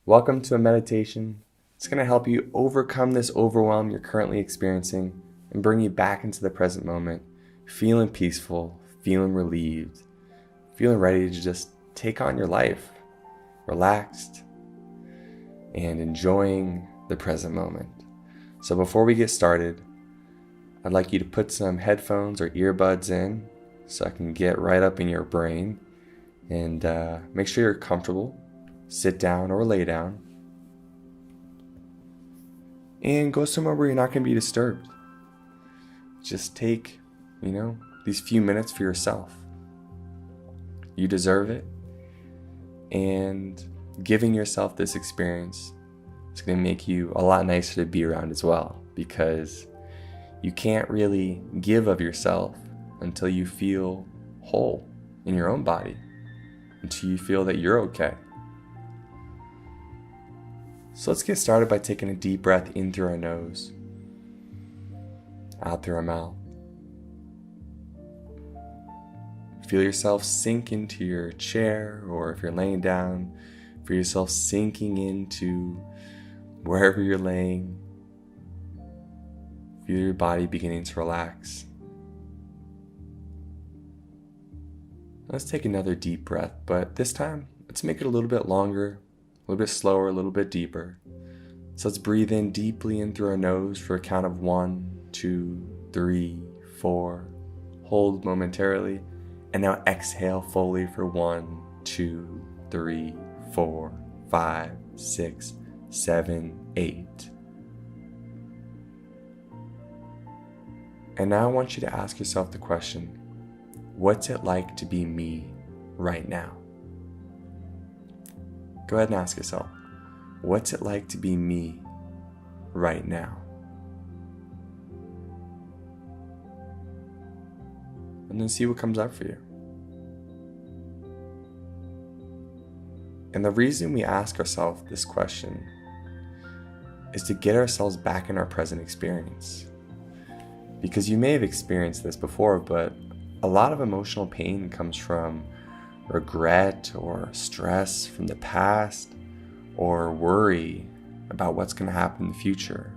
Welcome to a meditation. It's going to help you overcome this overwhelm you're currently experiencing and bring you back into the present moment, feeling peaceful, feeling relieved, feeling ready to just take on your life, relaxed, and enjoying the present moment. So before we get started, I'd like you to put some headphones or earbuds in so I can get right up in your brain and make sure you're comfortable. Sit down or lay down. And go somewhere where you're not going to be disturbed. Just take, these few minutes for yourself. You deserve it. And giving yourself this experience is going to make you a lot nicer to be around as well, because you can't really give of yourself until you feel whole in your own body, until you feel that you're okay. So let's get started by taking a deep breath in through our nose, out through our mouth. Feel yourself sink into your chair, or if you're laying down, feel yourself sinking into wherever you're laying. Feel your body beginning to relax. Let's take another deep breath, but this time, let's make it a little bit longer, a little bit slower, a little bit deeper. So let's breathe in deeply in through our nose for a count of 1, 2, 3, 4. Hold momentarily. And now exhale fully for 1, 2, 3, 4, 5, 6, 7, 8. And now I want you to ask yourself the question, what's it like to be me right now? Go ahead and ask yourself, what's it like to be me right now? And then see what comes up for you. And the reason we ask ourselves this question is to get ourselves back in our present experience. Because you may have experienced this before, but a lot of emotional pain comes from regret or stress from the past, or worry about what's going to happen in the future.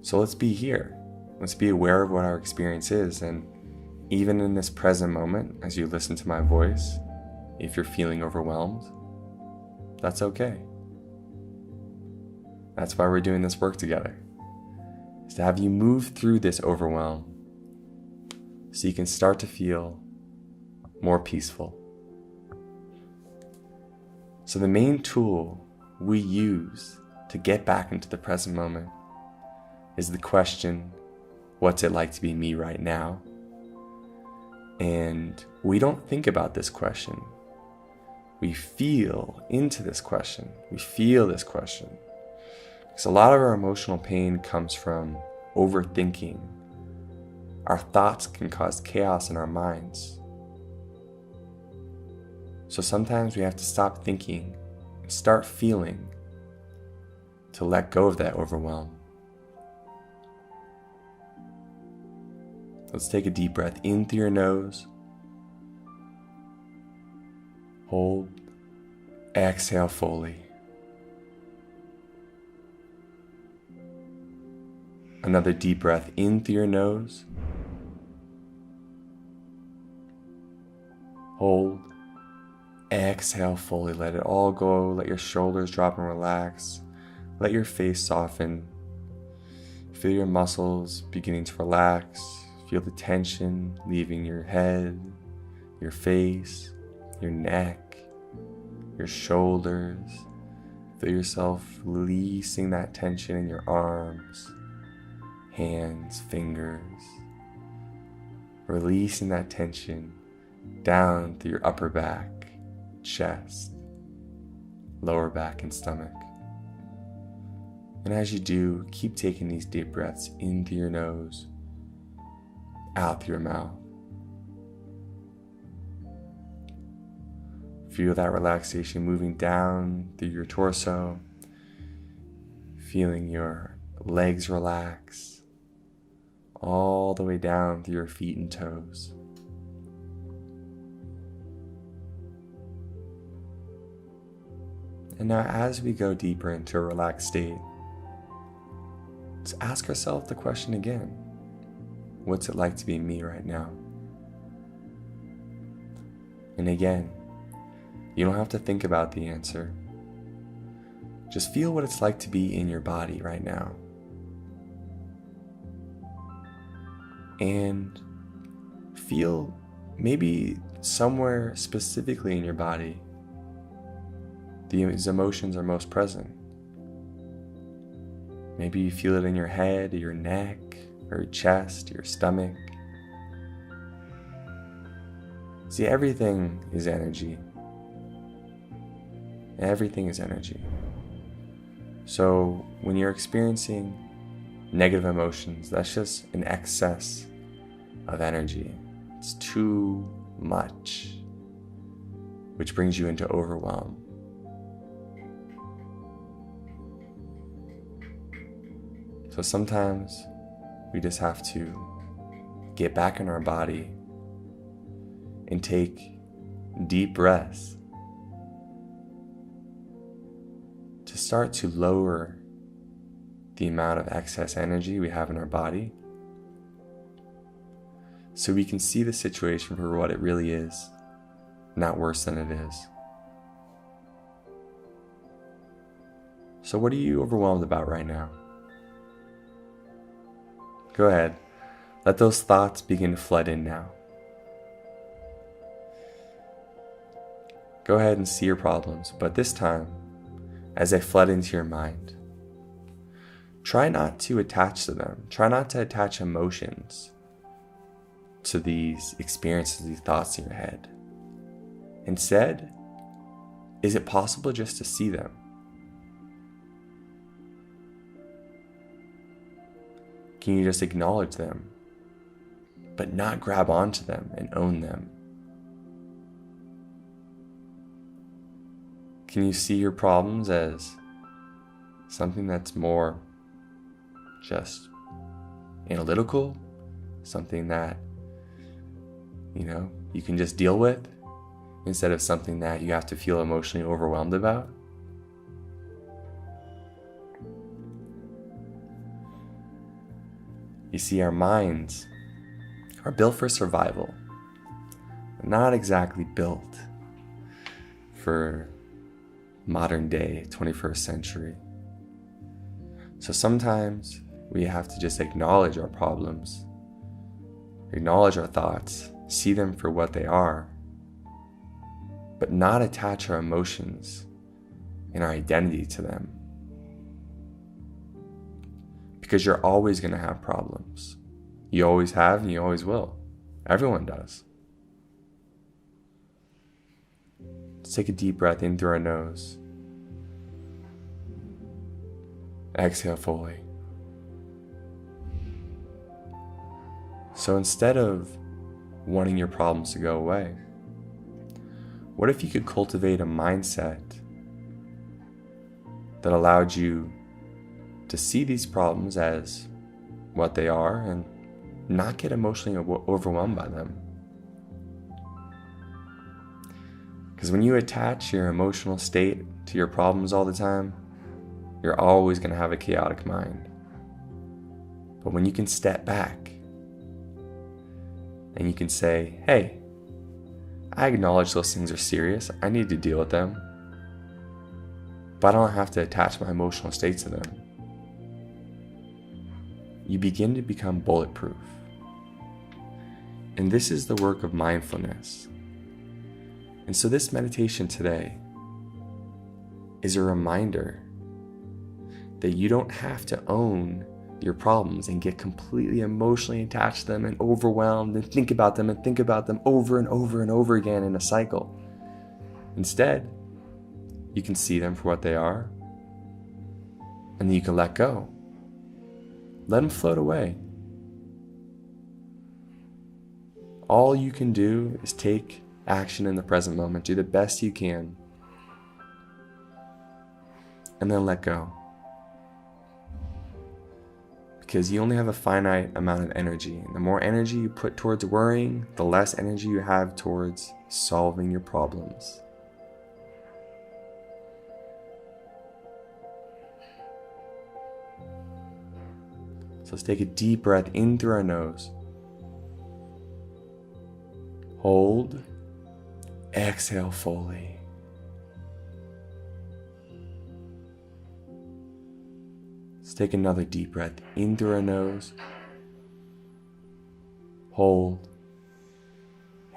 So let's be here. Let's be aware of what our experience is, and even in this present moment, as you listen to my voice, if you're feeling overwhelmed, that's okay. That's why we're doing this work together, is to have you move through this overwhelm so you can start to feel more peaceful. So the main tool we use to get back into the present moment is the question, what's it like to be me right now? And we don't think about this question. We feel into this question. We feel this question. Because a lot of our emotional pain comes from overthinking. Our thoughts can cause chaos in our minds. So sometimes we have to stop thinking and start feeling to let go of that overwhelm. Let's take a deep breath in through your nose. Hold. Exhale fully. Another deep breath in through your nose. Hold. Exhale fully. Let it all go. Let your shoulders drop and relax. Let your face soften. Feel your muscles beginning to relax. Feel the tension leaving your head, your face, your neck, your shoulders. Feel yourself releasing that tension in your arms, hands, fingers. Releasing that tension down through your upper back, chest, lower back, and stomach. And as you do, keep taking these deep breaths in through your nose, out through your mouth. Feel that relaxation moving down through your torso, feeling your legs relax, all the way down through your feet and toes. And now as we go deeper into a relaxed state, let's ask ourselves the question again. What's it like to be me right now? And again, you don't have to think about the answer. Just feel what it's like to be in your body right now. And feel maybe somewhere specifically in your body these emotions are most present. Maybe you feel it in your head, your neck, or your chest, your stomach. See, everything is energy. Everything is energy. So when you're experiencing negative emotions, that's just an excess of energy. It's too much, which brings you into overwhelm. So sometimes we just have to get back in our body and take deep breaths to start to lower the amount of excess energy we have in our body, so we can see the situation for what it really is, not worse than it is. So what are you overwhelmed about right now? Go ahead, let those thoughts begin to flood in now. Go ahead and see your problems, but this time, as they flood into your mind, try not to attach to them. Try not to attach emotions to these experiences, these thoughts in your head. Instead, is it possible just to see them? Can you just acknowledge them, but not grab onto them and own them? Can you see your problems as something that's more just analytical, something that, you can just deal with, instead of something that you have to feel emotionally overwhelmed about? You see, our minds are built for survival. They're not exactly built for modern day 21st century. So sometimes we have to just acknowledge our problems, acknowledge our thoughts, see them for what they are, but not attach our emotions and our identity to them. Because you're always going to have problems. You always have and you always will. Everyone does. Let's take a deep breath in through our nose. Exhale fully. So instead of wanting your problems to go away, what if you could cultivate a mindset that allowed you to see these problems as what they are and not get emotionally overwhelmed by them? Because when you attach your emotional state to your problems all the time, you're always going to have a chaotic mind. But when you can step back and you can say, hey, I acknowledge those things are serious, I need to deal with them, but I don't have to attach my emotional state to them, you begin to become bulletproof. And this is the work of mindfulness. And so this meditation today is a reminder that you don't have to own your problems and get completely emotionally attached to them and overwhelmed and think about them over and over and over again in a cycle. Instead, you can see them for what they are, and then you can let go. Let them float away. All you can do is take action in the present moment, do the best you can, and then let go. Because you only have a finite amount of energy. And the more energy you put towards worrying, the less energy you have towards solving your problems. So let's take a deep breath in through our nose. Hold. Exhale fully. Let's take another deep breath in through our nose. Hold.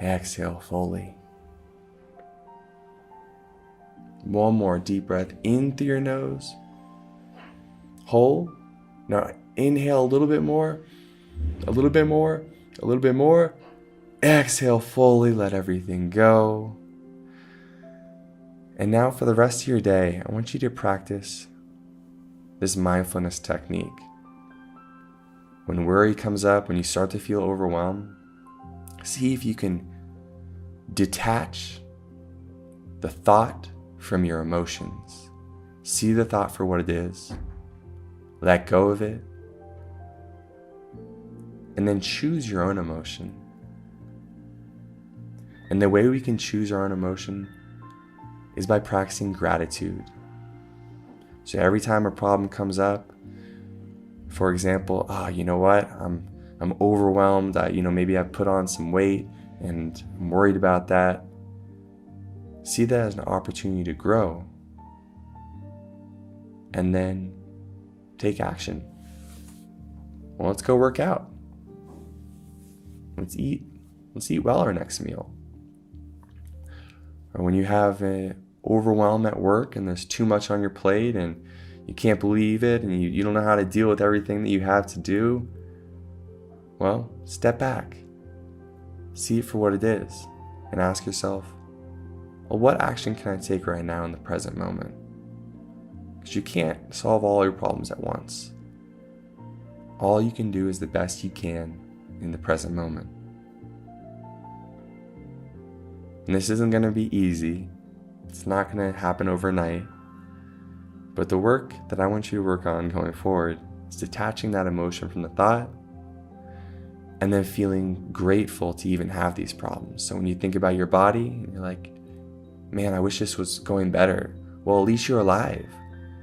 Exhale fully. One more deep breath in through your nose. Hold. Now inhale a little bit more. A little bit more. A little bit more. Exhale fully. Let everything go. And now for the rest of your day, I want you to practice this mindfulness technique. When worry comes up, when you start to feel overwhelmed, see if you can detach the thought from your emotions. See the thought for what it is. Let go of it. And then choose your own emotion. And the way we can choose our own emotion is by practicing gratitude. So every time a problem comes up, for example, you know what? I'm overwhelmed. Maybe I've put on some weight and I'm worried about that. See that as an opportunity to grow. And then take action. Well, let's go work out. Let's eat well our next meal. Or when you have an overwhelm at work and there's too much on your plate and you can't believe it and you don't know how to deal with everything that you have to do, well, step back. See it for what it is and ask yourself, well, what action can I take right now in the present moment? Because you can't solve all your problems at once. All you can do is the best you can in the present moment. And this isn't going to be easy. It's not going to happen overnight. But the work that I want you to work on going forward is detaching that emotion from the thought and then feeling grateful to even have these problems. So when you think about your body and you're like, man, I wish this was going better. Well, at least you're alive.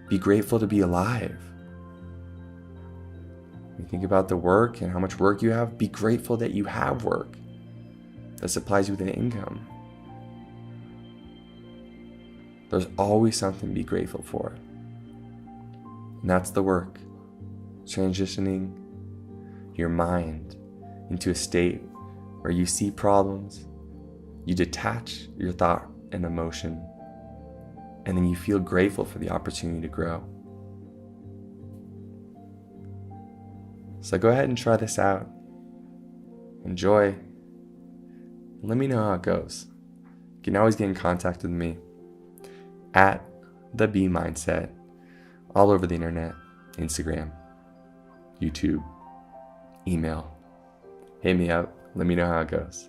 Be grateful to be alive. When you think about the work and how much work you have, be grateful that you have work that supplies you with an income. There's always something to be grateful for. And that's the work. Transitioning your mind into a state where you see problems, you detach your thought and emotion, and then you feel grateful for the opportunity to grow. So go ahead and try this out. Enjoy. Let me know how it goes. You can always get in contact with me at the B Mindset, all over the internet, Instagram, YouTube, email. Hit me up. Let me know how it goes.